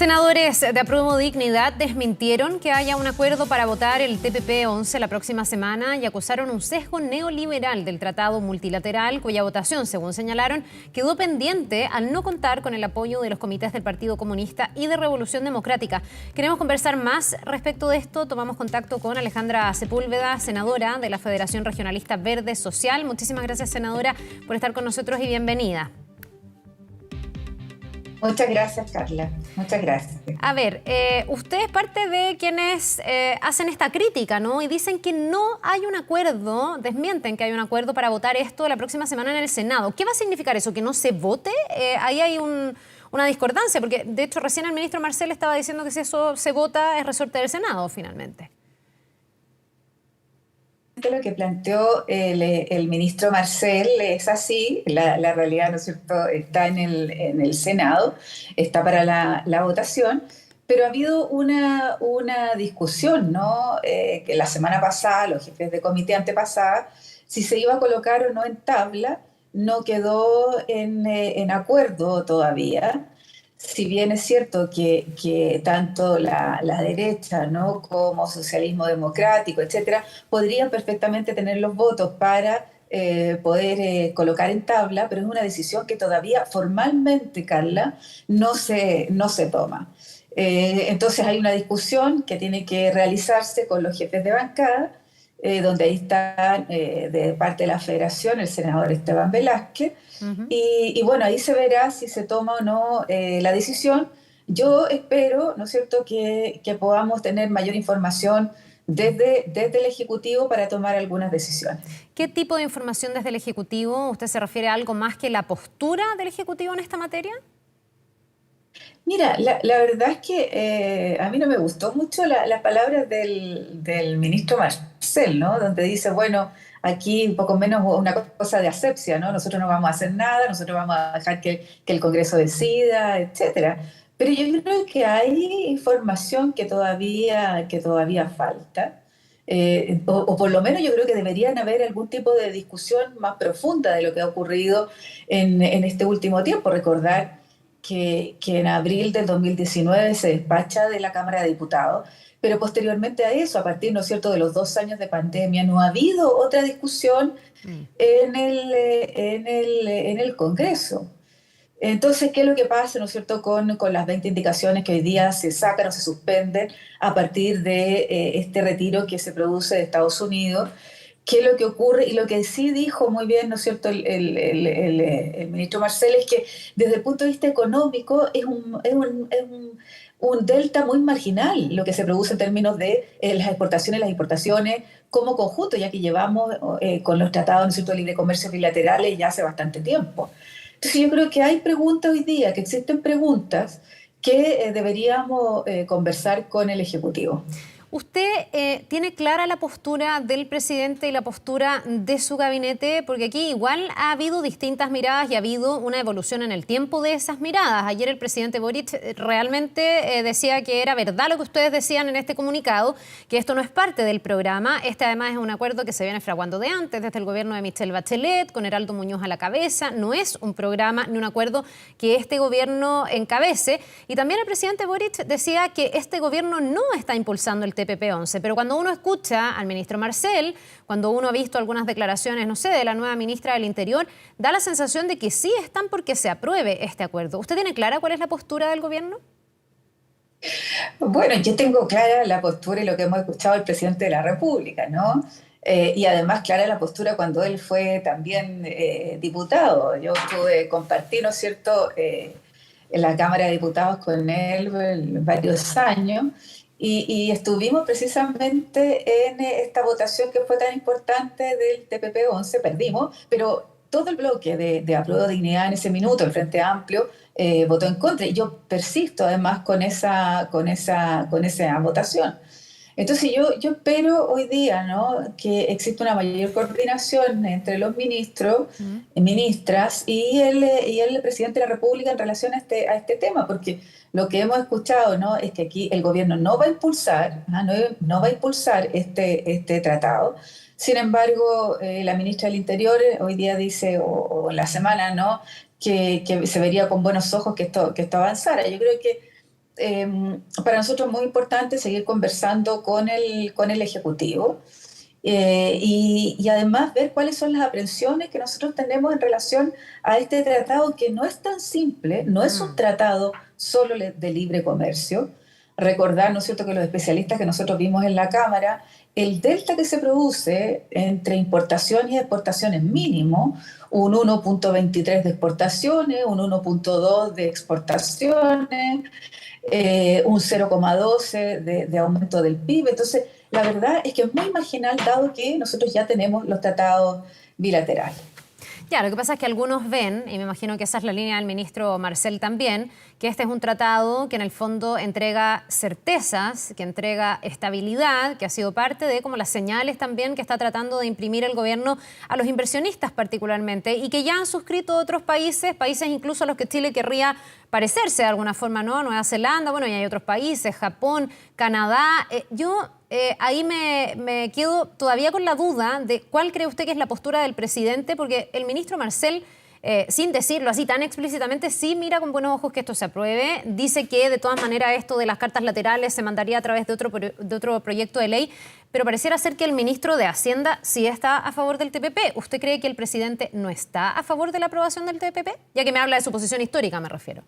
Senadores de Apruebo Dignidad desmintieron que haya un acuerdo para votar el TPP-11 la próxima semana y acusaron un sesgo neoliberal del tratado multilateral, cuya votación, según señalaron, quedó pendiente al no contar con el apoyo de los comités del Partido Comunista y de Revolución Democrática. Queremos conversar más respecto de esto. Tomamos contacto con Alejandra Sepúlveda, senadora de la Federación Regionalista Verde Social. Muchísimas gracias, senadora, por estar con nosotros y bienvenida. Muchas gracias, Carla. Muchas gracias. A ver, usted es parte de quienes hacen esta crítica, ¿no? Y dicen que no hay un acuerdo, desmienten que hay un acuerdo para votar esto la próxima semana en el Senado. ¿Qué va a significar eso? ¿Que no se vote? Ahí hay una discordancia, porque de hecho recién el ministro Marcel estaba diciendo que si eso se vota es resorte del Senado finalmente. Lo que planteó el ministro Marcel es así, la realidad, ¿no es cierto?, está en el Senado, está para la votación, pero ha habido una discusión, ¿no? Que la semana pasada, los jefes de comité antepasada, si se iba a colocar o no en tabla, no quedó en acuerdo todavía. Si bien es cierto que tanto la derecha, ¿no?, como socialismo democrático, etcétera, podrían perfectamente tener los votos para poder colocar en tabla, pero es una decisión que todavía formalmente, Carla, no se toma. Entonces hay una discusión que tiene que realizarse con los jefes de bancada, donde ahí está de parte de la Federación el senador Esteban Velázquez. Y bueno, ahí se verá si se toma o no la decisión. Yo espero, ¿no es cierto?, que podamos tener mayor información desde el Ejecutivo para tomar algunas decisiones. ¿Qué tipo de información desde el Ejecutivo? ¿Usted se refiere a algo más que la postura del Ejecutivo en esta materia? Mira, la verdad es que a mí no me gustó mucho las palabras del ministro Marcel, ¿no? Donde dice, bueno, aquí un poco menos una cosa de asepsia, ¿no? Nosotros no vamos a hacer nada, nosotros vamos a dejar que el Congreso decida, etcétera. Pero yo creo que hay información que todavía falta. O por lo menos yo creo que deberían haber algún tipo de discusión más profunda de lo que ha ocurrido en este último tiempo. Recordar que en abril del 2019 se despacha de la Cámara de Diputados, pero posteriormente a eso, a partir, ¿no es cierto?, de los 2 años de pandemia, no ha habido otra discusión en el Congreso. Entonces, ¿qué es lo que pasa, ¿no es cierto?, con las 20 indicaciones que hoy día se sacan o se suspenden a partir de este retiro que se produce de Estados Unidos? ¿Qué es lo que ocurre? Y lo que sí dijo muy bien, ¿no es cierto?, el ministro Marcel, es que desde el punto de vista económico es un delta muy marginal lo que se produce en términos de las exportaciones y las importaciones como conjunto, ya que llevamos con los tratados, ¿no es cierto?, de libre comercio bilaterales ya hace bastante tiempo. Entonces yo creo que hay preguntas hoy día, que existen preguntas que deberíamos conversar con el Ejecutivo. ¿Usted tiene clara la postura del presidente y la postura de su gabinete? Porque aquí igual ha habido distintas miradas y ha habido una evolución en el tiempo de esas miradas. Ayer el presidente Boric realmente decía que era verdad lo que ustedes decían en este comunicado, que esto no es parte del programa. Este además es un acuerdo que se viene fraguando de antes, desde el gobierno de Michelle Bachelet, con Heraldo Muñoz a la cabeza. No es un programa ni un acuerdo que este gobierno encabece. Y también el presidente Boric decía que este gobierno no está impulsando el TPP-11, pero cuando uno escucha al ministro Marcel, cuando uno ha visto algunas declaraciones, no sé, de la nueva ministra del Interior, da la sensación de que sí están porque se apruebe este acuerdo. ¿Usted tiene clara cuál es la postura del gobierno? Bueno, yo tengo clara la postura y lo que hemos escuchado del presidente de la República, ¿no? Y además clara la postura cuando él fue también diputado. Yo compartí, ¿no es cierto?, en la Cámara de Diputados con él varios años. Y estuvimos precisamente en esta votación que fue tan importante del TPP-11, perdimos, pero todo el bloque de Apruebo Dignidad en ese minuto, el Frente Amplio, votó en contra. Y yo persisto además con esa votación. Entonces yo espero hoy día, ¿no?, que exista una mayor coordinación entre los ministros, ministras y el presidente de la República en relación a este tema, porque lo que hemos escuchado, ¿no?, es que aquí el gobierno no va a impulsar, no va a impulsar este tratado. Sin embargo, la ministra del Interior hoy día dice, o en la semana, ¿no?, que se vería con buenos ojos que esto avanzara. Yo creo que para nosotros es muy importante seguir conversando con el Ejecutivo y además ver cuáles son las aprensiones que nosotros tenemos en relación a este tratado que no es tan simple, no es un Mm. tratado solo de libre comercio. Recordar, ¿no es cierto?, que los especialistas que nosotros vimos en la Cámara, el delta que se produce entre importaciones y exportaciones mínimo, un 1,23 de exportaciones, un 1,2 de exportaciones, un 0,12 de aumento del PIB. Entonces, la verdad es que es muy marginal dado que nosotros ya tenemos los tratados bilaterales. Ya, lo que pasa es que algunos ven, y me imagino que esa es la línea del ministro Marcel también, que este es un tratado que en el fondo entrega certezas, que entrega estabilidad, que ha sido parte de como las señales también que está tratando de imprimir el gobierno a los inversionistas particularmente, y que ya han suscrito otros países, países incluso a los que Chile querría parecerse de alguna forma, ¿no? Nueva Zelanda, bueno, y hay otros países, Japón, Canadá. Ahí me quedo todavía con la duda de cuál cree usted que es la postura del presidente, porque el ministro Marcel, sin decirlo así tan explícitamente, sí mira con buenos ojos que esto se apruebe. Dice que de todas maneras esto de las cartas laterales se mandaría a través de otro proyecto de ley, pero pareciera ser que el ministro de Hacienda sí está a favor del TPP. ¿Usted cree que el presidente no está a favor de la aprobación del TPP? Ya que me habla de su posición histórica, me refiero.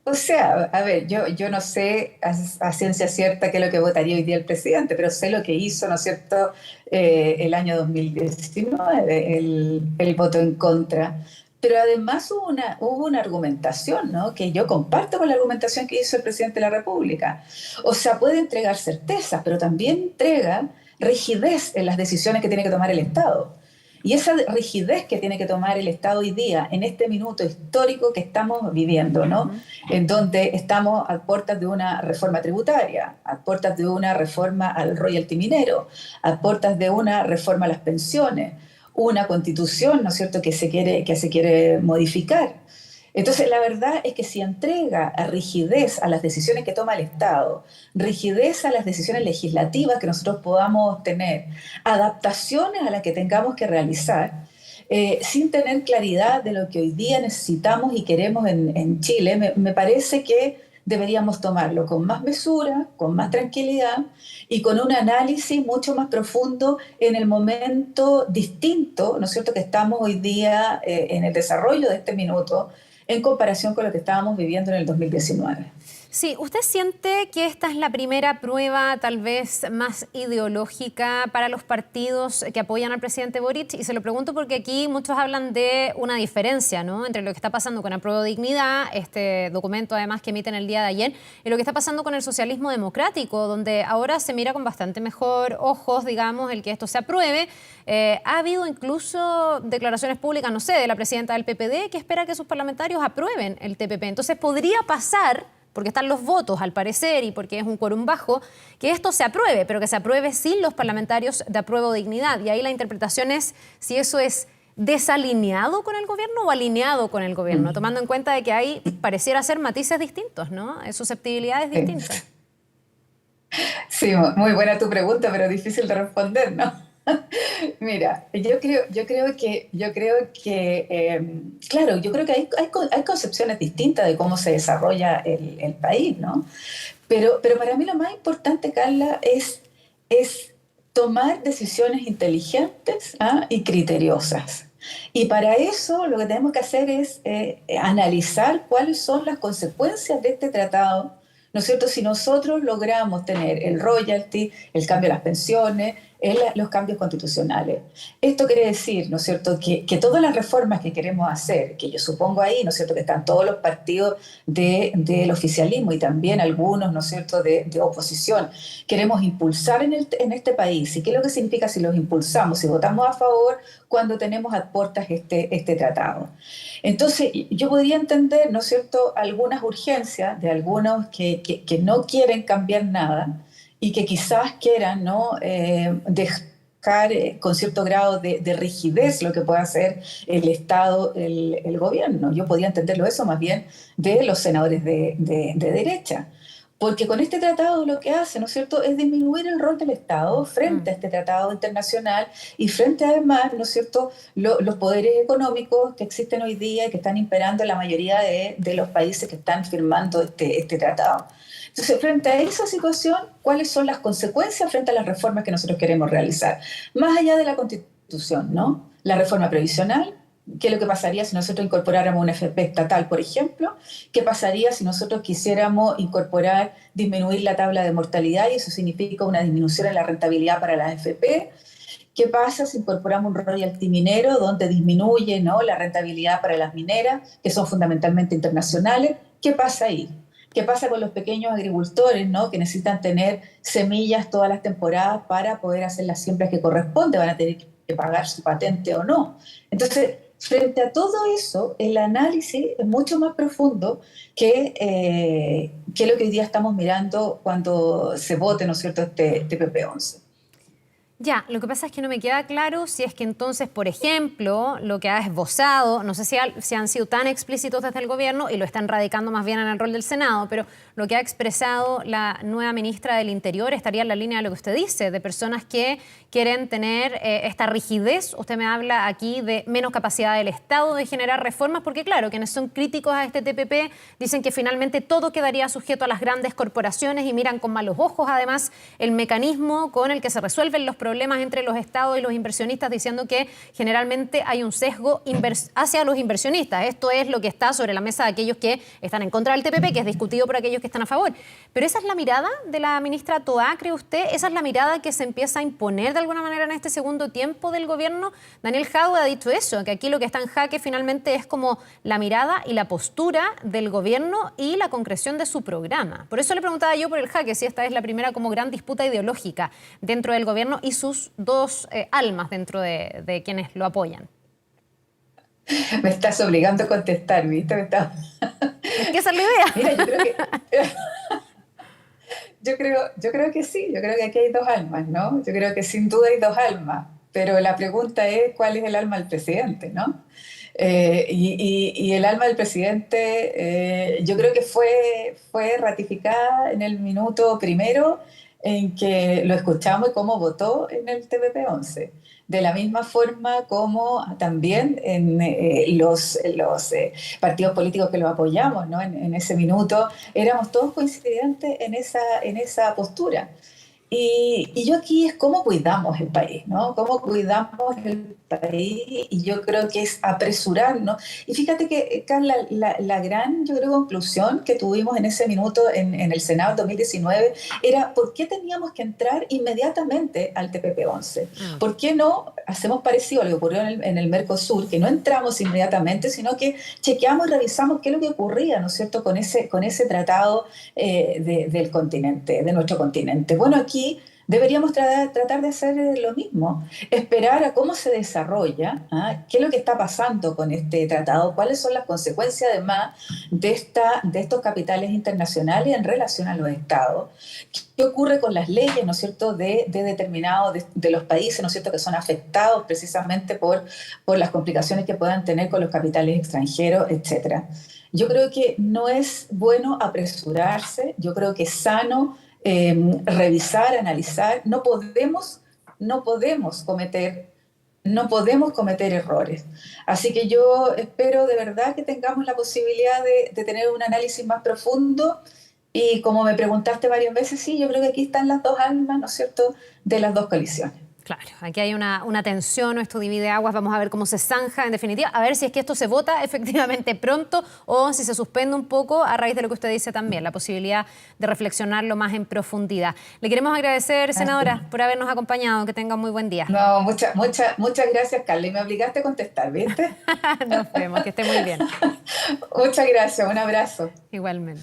O sea, a ver, yo no sé a ciencia cierta qué es lo que votaría hoy día el presidente, pero sé lo que hizo, ¿no es cierto?, el año 2019, el voto en contra. Pero además hubo una argumentación, ¿no?, que yo comparto con la argumentación que hizo el presidente de la República. O sea, puede entregar certeza, pero también entrega rigidez en las decisiones que tiene que tomar el Estado. Y esa rigidez que tiene que tomar el Estado hoy día, en este minuto histórico que estamos viviendo, ¿no?, en donde estamos a puertas de una reforma tributaria, a puertas de una reforma al royalty minero, a puertas de una reforma a las pensiones, una constitución, ¿no es cierto?, que se quiere modificar. Entonces, la verdad es que si entrega a rigidez a las decisiones que toma el Estado, rigidez a las decisiones legislativas que nosotros podamos tener, adaptaciones a las que tengamos que realizar, sin tener claridad de lo que hoy día necesitamos y queremos en Chile, me parece que deberíamos tomarlo con más mesura, con más tranquilidad y con un análisis mucho más profundo en el momento distinto, ¿no es cierto?, que estamos hoy día en el desarrollo de este minuto en comparación con lo que estábamos viviendo en el 2019. Sí, ¿usted siente que esta es la primera prueba tal vez más ideológica para los partidos que apoyan al presidente Boric? Y se lo pregunto porque aquí muchos hablan de una diferencia, ¿no?, entre lo que está pasando con Apruebo Dignidad, este documento además que emiten el día de ayer, y lo que está pasando con el socialismo democrático, donde ahora se mira con bastante mejor ojos, digamos, el que esto se apruebe. Ha habido incluso declaraciones públicas, no sé, de la presidenta del PPD que espera que sus parlamentarios aprueben el TPP. Entonces podría pasar, porque están los votos al parecer y porque es un quórum bajo, que esto se apruebe, pero que se apruebe sin los parlamentarios de Apruebo Dignidad. Y ahí la interpretación es si eso es desalineado con el gobierno o alineado con el gobierno, tomando en cuenta de que ahí pareciera ser matices distintos, ¿no?, susceptibilidades distintas. Sí, muy buena tu pregunta, pero difícil de responder, ¿no? Mira, claro, yo creo que hay concepciones distintas de cómo se desarrolla el país, ¿no? Pero para mí lo más importante, Carla, es tomar decisiones inteligentes, ¿ah?, y criteriosas. Y para eso lo que tenemos que hacer es analizar cuáles son las consecuencias de este tratado, ¿no es cierto? Si nosotros logramos tener el royalty, el cambio a las pensiones, los cambios constitucionales. Esto quiere decir, ¿no es cierto?, que todas las reformas que queremos hacer, que yo supongo ahí, ¿no es cierto?, que están todos los partidos del oficialismo y también algunos, ¿no es cierto?, de oposición, queremos impulsar en este país. ¿Y qué es lo que significa si los impulsamos, si votamos a favor cuando tenemos a puertas este tratado? Entonces, yo podría entender, ¿no es cierto?, algunas urgencias de algunos que no quieren cambiar nada y que quizás quieran, ¿no?, dejar con cierto grado de rigidez lo que puede hacer el Estado, el gobierno. Yo podría entenderlo eso más bien de los senadores de derecha. porque con este tratado lo que hace, ¿no es cierto?, es disminuir el rol del Estado frente Mm. a este tratado internacional y frente además, ¿no es cierto?, los poderes económicos que existen hoy día y que están imperando en la mayoría de los países que están firmando este tratado. Entonces, frente a esa situación, ¿cuáles son las consecuencias frente a las reformas que nosotros queremos realizar? Más allá de la Constitución, ¿no? La reforma previsional. ¿Qué es lo que pasaría si nosotros incorporáramos una FP estatal, por ejemplo? ¿Qué pasaría si nosotros quisiéramos incorporar, disminuir la tabla de mortalidad y eso significa una disminución en la rentabilidad para las FP? ¿Qué pasa si incorporamos un royalty minero donde disminuye, ¿no?, la rentabilidad para las mineras, que son fundamentalmente internacionales? ¿Qué pasa ahí? ¿Qué pasa con los pequeños agricultores, ¿no?, que necesitan tener semillas todas las temporadas para poder hacer las siembras que corresponde? ¿Van a tener que pagar su patente o no? Entonces, frente a todo eso, el análisis es mucho más profundo que lo que hoy día estamos mirando cuando se vote, ¿no es cierto?, este TPP-11. Ya, lo que pasa es que no me queda claro si es que entonces, por ejemplo, lo que ha esbozado, no sé si han sido tan explícitos desde el gobierno y lo están radicando más bien en el rol del Senado, pero lo que ha expresado la nueva ministra del Interior estaría en la línea de lo que usted dice, de personas que quieren tener esta rigidez. Usted me habla aquí de menos capacidad del Estado de generar reformas, porque claro, quienes son críticos a este TPP dicen que finalmente todo quedaría sujeto a las grandes corporaciones y miran con malos ojos además el mecanismo con el que se resuelven los problemas entre los estados y los inversionistas, diciendo que generalmente hay un sesgo hacia los inversionistas. Esto es lo que está sobre la mesa de aquellos que están en contra del TPP, que es discutido por aquellos que están a favor. Pero esa es la mirada de la ministra Toá, ¿cree usted? ¿Esa es la mirada que se empieza a imponer de alguna manera en este segundo tiempo del gobierno? Daniel Jadwe ha dicho eso, que aquí lo que está en jaque finalmente es como la mirada y la postura del gobierno y la concreción de su programa. Por eso le preguntaba yo por el jaque, si esta es la primera como gran disputa ideológica dentro del gobierno y sus dos almas dentro de quienes lo apoyan. Me estás obligando a contestar, ¿viste? Es que esa es la idea. Mira, yo creo que sí, yo creo que aquí hay dos almas, ¿no? Yo creo que sin duda hay dos almas, pero la pregunta es cuál es el alma del presidente, ¿no? Y el alma del presidente yo creo que fue ratificada en el minuto primero en que lo escuchamos y cómo votó en el TPP-11. De la misma forma como también en los partidos políticos que lo apoyamos, ¿no?, en ese minuto, éramos todos coincidentes en esa postura. Y yo aquí es cómo cuidamos el país, ¿no? Cómo cuidamos el país, y yo creo que es apresurarnos. Y fíjate que, Carla, la gran, yo creo, conclusión que tuvimos en ese minuto en el Senado 2019 era por qué teníamos que entrar inmediatamente al TPP-11. ¿Por qué no hacemos parecido a lo que ocurrió en el Mercosur, que no entramos inmediatamente, sino que chequeamos y revisamos qué es lo que ocurría, ¿no es cierto?, con ese tratado del continente, de nuestro continente. Bueno, aquí deberíamos tratar de hacer lo mismo, esperar a cómo se desarrolla, ¿ah?, qué es lo que está pasando con este tratado, cuáles son las consecuencias además de estos capitales internacionales en relación a los estados, qué ocurre con las leyes, ¿no es cierto?, de determinados de los países, ¿no es cierto?, que son afectados precisamente por las complicaciones que puedan tener con los capitales extranjeros, etcétera. Yo creo que no es bueno apresurarse, yo creo que es sano revisar, analizar. No podemos cometer errores. Así que yo espero de verdad que tengamos la posibilidad de tener un análisis más profundo. Y como me preguntaste varias veces, sí, yo creo que aquí están las dos almas, ¿no es cierto?, de las dos coaliciones. Claro, aquí hay una tensión, esto divide aguas, vamos a ver cómo se zanja en definitiva, a ver si es que esto se vota efectivamente pronto o si se suspende un poco a raíz de lo que usted dice también, la posibilidad de reflexionarlo más en profundidad. Le queremos agradecer, senadora, por habernos acompañado, que tenga un muy buen día. No, muchas gracias, Carla, y me obligaste a contestar, ¿viste? Nos vemos, que esté muy bien. Muchas gracias, un abrazo. Igualmente.